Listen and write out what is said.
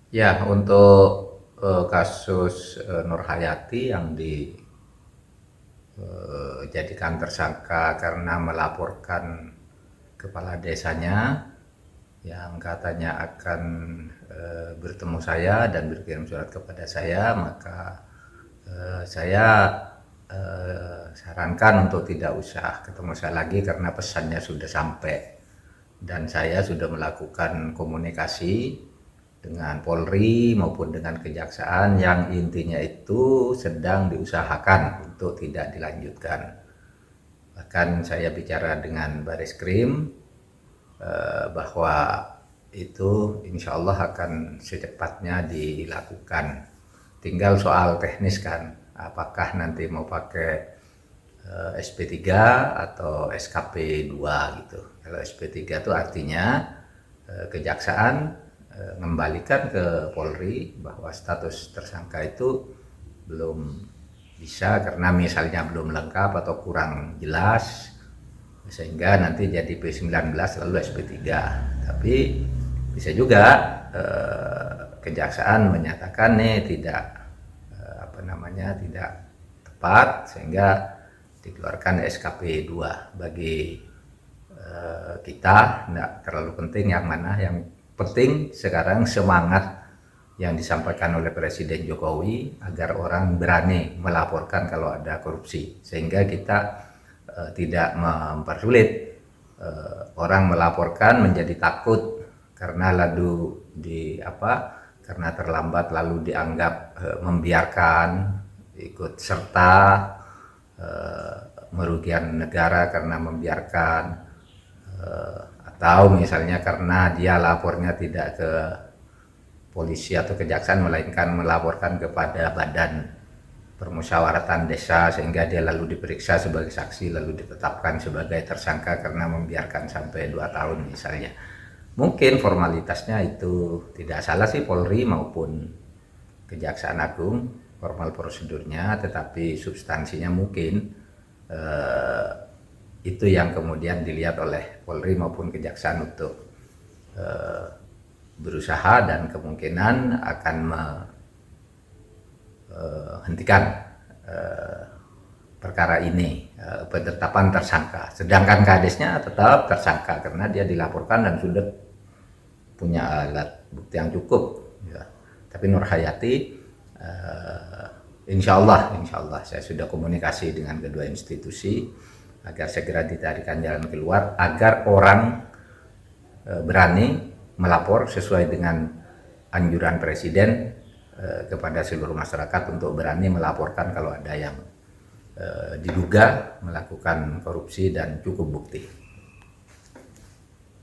Ya, untuk kasus Nur Hayati yang dijadikan tersangka karena melaporkan kepala desanya yang katanya akan bertemu saya dan berkirim surat kepada saya, maka saya sarankan untuk tidak usah ketemu saya lagi karena pesannya sudah sampai dan saya sudah melakukan komunikasi dengan Polri maupun dengan Kejaksaan yang intinya itu sedang diusahakan untuk tidak dilanjutkan. Bahkan saya bicara dengan Bareskrim bahwa itu insya Allah akan secepatnya dilakukan. Tinggal soal teknis kan, apakah nanti mau pakai SP3 atau SKP 2 gitu. Kalau SP3 itu artinya Kejaksaan mengembalikan ke Polri bahwa status tersangka itu belum bisa karena misalnya belum lengkap atau kurang jelas, sehingga nanti jadi P19 lalu SP3. Tapi bisa juga Kejaksaan menyatakan tidak tidak tepat sehingga dikeluarkan SKP 2. Bagi kita tidak terlalu penting yang mana, yang penting sekarang semangat yang disampaikan oleh Presiden Jokowi agar orang berani melaporkan kalau ada korupsi, sehingga kita tidak mempersulit orang melaporkan menjadi takut karena karena terlambat lalu dianggap membiarkan, ikut serta merugikan negara karena membiarkan, atau misalnya karena dia lapornya tidak ke polisi atau kejaksaan melainkan melaporkan kepada badan permusyawaratan desa sehingga dia lalu diperiksa sebagai saksi lalu ditetapkan sebagai tersangka karena membiarkan sampai 2 tahun misalnya. Mungkin formalitasnya itu tidak salah sih Polri maupun Kejaksaan Agung, formal prosedurnya, tetapi substansinya mungkin itu yang kemudian dilihat oleh Polri maupun Kejaksaan untuk berusaha dan kemungkinan akan menghentikan perkara ini, penetapan tersangka. Sedangkan kadesnya tetap tersangka karena dia dilaporkan dan sudah punya alat bukti yang cukup. Ya. Tapi Nur Hayati, insya Allah saya sudah komunikasi dengan kedua institusi agar segera ditarikan jalan keluar, agar orang berani melapor sesuai dengan anjuran Presiden kepada seluruh masyarakat untuk berani melaporkan kalau ada yang diduga melakukan korupsi dan cukup bukti.